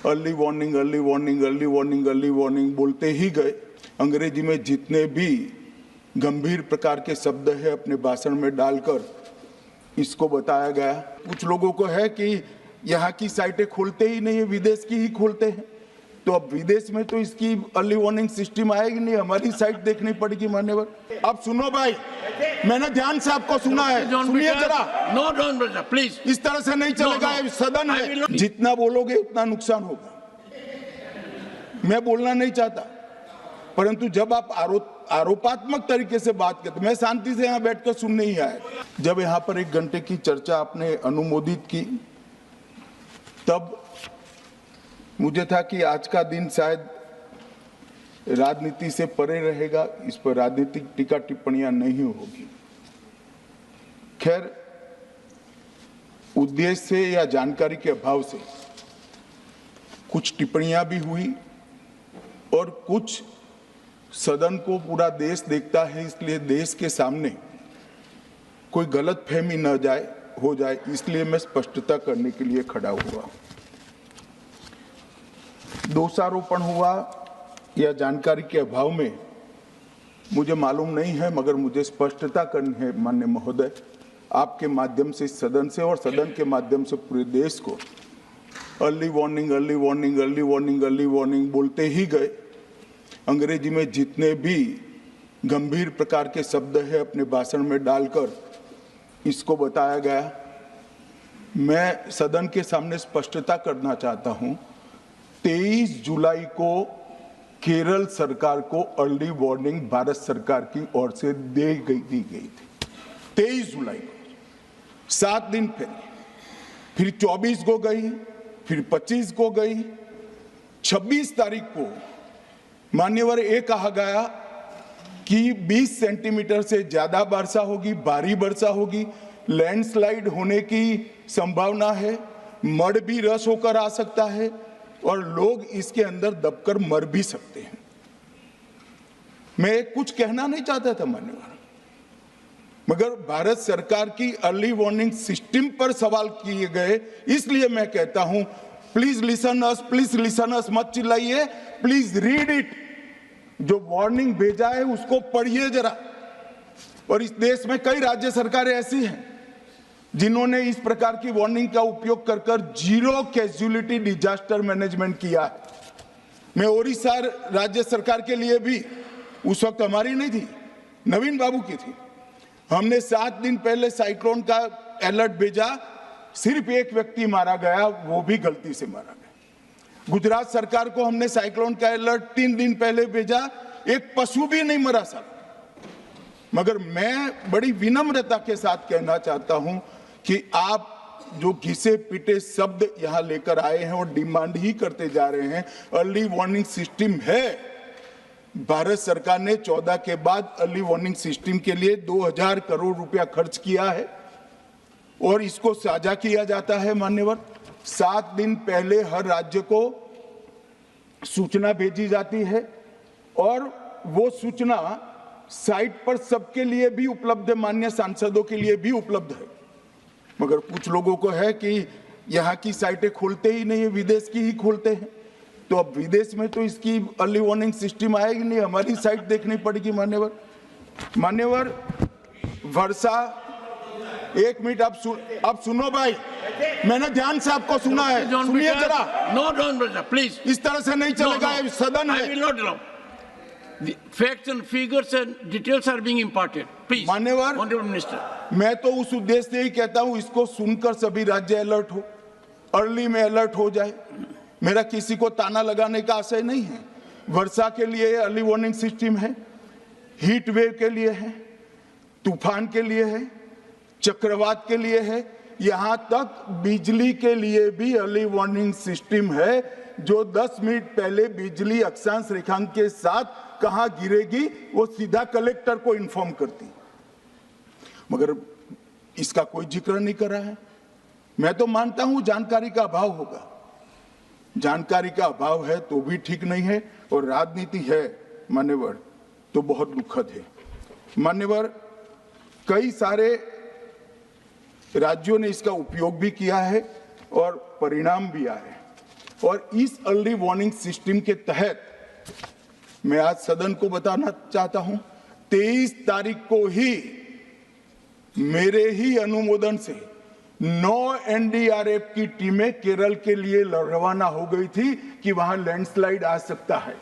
Early warning early warning early warning early warning बोलते ही गए। अंग्रेजी में जितने भी गंभीर प्रकार के शब्द है अपने भाषण में डालकर इसको बताया गया। कुछ लोगों को है कि यहाँ की साइटें खोलते ही नहीं है, विदेश की ही खोलते हैं। तो अब विदेश में तो इसकी अर्ली वार्निंग सिस्टम आएगी नहीं, हमारी साइट देखनी पड़ेगी। मान्यवर आप सुनो भाई, मैंने ध्यान से आपको सुना है, सुनिए जरा। नो डोंट प्लीज, इस तरह से नहीं चलेगा, सदन है। जितना बोलोगे उतना नुकसान होगा। मैं बोलना नहीं चाहता, परंतु जब आप आरोपात्मक तरीके से बात करते, मैं शांति से यहाँ बैठकर सुनने ही आया। जब यहाँ पर 1 घंटे की चर्चा आपने अनुमोदित की, तब मुझे था कि आज का दिन शायद राजनीति से परे रहेगा, इस पर राजनीतिक टीका टिप्पणियां नहीं होगी। खैर, उद्देश्य से या जानकारी के अभाव से कुछ टिप्पणियां भी हुई और कुछ सदन को पूरा देश देखता है, इसलिए देश के सामने कोई गलतफहमी न हो जाए, इसलिए मैं स्पष्टता करने के लिए खड़ा हुआ। दोषारोपण हुआ या जानकारी के अभाव में मुझे मालूम नहीं है, मगर मुझे स्पष्टता करनी है माननीय महोदय, आपके माध्यम से सदन से और सदन के माध्यम से पूरे देश को। Early warning early warning early warning early warning बोलते ही गए। अंग्रेजी में जितने भी गंभीर प्रकार के शब्द है अपने भाषण में डालकर इसको बताया गया। मैं सदन के सामने स्पष्टता करना चाहता हूं, 23 जुलाई को केरल सरकार को अर्ली वार्निंग भारत सरकार की ओर से दी गई थी। 23 जुलाई को, 7 दिन पहले, फिर 24 को गई, फिर 25 को गई, 26 तारीख को मान्यवर ये कहा गया कि 20 सेंटीमीटर से ज्यादा वर्षा होगी, भारी वर्षा होगी, लैंडस्लाइड होने की संभावना है, मड भी रस होकर आ सकता है और लोग इसके अंदर दबकर मर भी सकते हैं। मैं कुछ कहना नहीं चाहता था मान्यवर, मगर भारत सरकार की अर्ली वार्निंग सिस्टम पर सवाल किए गए, इसलिए मैं कहता हूं प्लीज लिसन अस, मत चिल्लाइए, प्लीज रीड इट। जो वार्निंग भेजा है उसको पढ़िए जरा। और इस देश में कई राज्य सरकारें ऐसी हैं जिन्होंने इस प्रकार की वार्निंग का उपयोग कर जीरो कैजुअलिटी डिजास्टर मैनेजमेंट किया है। मैं ओडिशा राज्य सरकार के लिए भी, उस वक्त हमारी नहीं थी, नवीन बाबू की थी, हमने 7 दिन पहले साइक्लोन का अलर्ट भेजा, सिर्फ एक व्यक्ति मारा गया, वो भी गलती से मारा गया। गुजरात सरकार को हमने साइक्लोन का अलर्ट 3 दिन पहले भेजा, एक पशु भी नहीं मरा सर। मगर मैं बड़ी विनम्रता के साथ कहना चाहता हूं कि आप जो घिसे पिटे शब्द यहां लेकर आए हैं और डिमांड ही करते जा रहे हैं, अर्ली वार्निंग सिस्टम है। भारत सरकार ने 14 के बाद अर्ली वार्निंग सिस्टम के लिए 2000 करोड़ रुपया खर्च किया है और इसको साझा किया जाता है मान्यवर। 7 दिन पहले हर राज्य को सूचना भेजी जाती है और वो सूचना साइट पर सबके लिए भी उपलब्ध है, माननीय सांसदों के लिए भी उपलब्ध है। मगर कुछ लोगों को है कि यहाँ की साइटें खोलते ही नहीं है, विदेश की ही खोलते हैं। तो अब विदेश में तो इसकी अर्ली वार्निंग सिस्टम आएगी नहीं, हमारी साइट देखनी पड़ेगी मान्यवर। वर्षा, 1 मिनट आप सुनो भाई, मैंने ध्यान से आपको सुना है, सुनिए जरा। नो डोंट प्लीज, इस तरह से नहीं चलेगा, सदन है। The facts and figures and details are being imparted. Please, मान्यवर, Honorable Minister. मैं तो उस उद्देश्य से ही कहता हूं इसको सुनकर सभी राज्य अलर्ट हो, अर्ली में अलर्ट हो जाए। मेरा किसी को ताना लगाने का आशय नहीं है। वर्षा के लिए अर्ली वार्निंग सिस्टम है, हीट वेव के लिए है, तूफान के लिए है, चक्रवात के लिए है, यहां तक बिजली के लिए भी अर्ली वार्निंग सिस्टम है, जो 10 मिनट पहले बिजली अक्षांश रेखांक के साथ कहां गिरेगी वो सीधा कलेक्टर को इन्फॉर्म करती, मगर इसका कोई जिक्र नहीं कर रहा है। मैं तो मानता हूं जानकारी का अभाव होगा, जानकारी का अभाव है तो भी ठीक नहीं है, और राजनीति है मान्यवर तो बहुत दुखद है मान्यवर। कई सारे राज्यों ने इसका उपयोग भी किया है और परिणाम भी आए। और इस अर्ली वार्निंग सिस्टम के तहत मैं आज सदन को बताना चाहता हूं, 23 तारीख को ही मेरे ही अनुमोदन से 9 एनडीआरएफ की टीमें केरल के लिए रवाना हो गई थी कि वहां लैंडस्लाइड आ सकता है।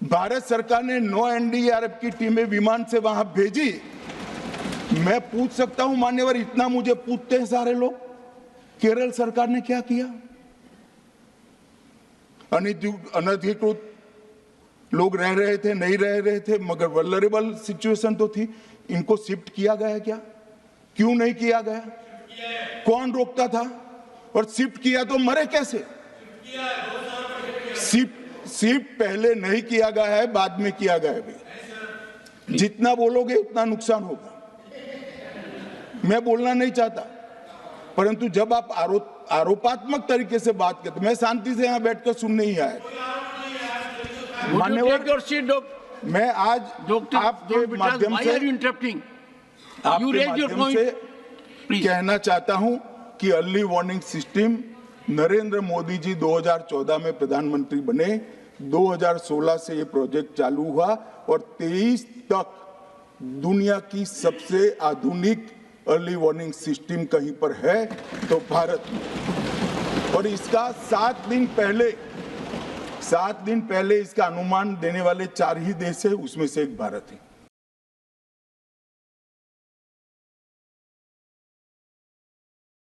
भारत सरकार ने 9 एनडीआरएफ की टीमें विमान से वहां भेजी। मैं पूछ सकता हूं मान्यवर, इतना मुझे पूछते हैं सारे लोग, केरल सरकार ने क्या किया? अनधिकृत लोग रह रहे थे, नहीं रह रहे थे, मगर वल्नरेबल सिचुएशन तो थी। इनको शिफ्ट किया गया क्या? क्यों नहीं किया गया? कौन रोकता था? और शिफ्ट किया तो मरे कैसे? शिफ्ट पहले नहीं किया गया है, बाद में किया गया है। जितना बोलोगे उतना नुकसान होगा। मैं बोलना नहीं चाहता, परंतु जब आप आरोपात्मक तरीके से बात करते, मैं शांति से यहां बैठकर सुनने ही आया। मान्यवर, मैं आज आपके माध्यम से कहना चाहता हूं कि early warning system Narendra Modi ji 2014 में प्रधानमंत्री बने, 2016 से ये प्रोजेक्ट चालू हुआ और 23 तक दुनिया की सबसे आधुनिक अर्ली वार्निंग सिस्टम कहीं पर है तो भारत में। और इसका 7 दिन पहले इसका अनुमान देने वाले 4 ही देश है, उसमें से एक भारत है।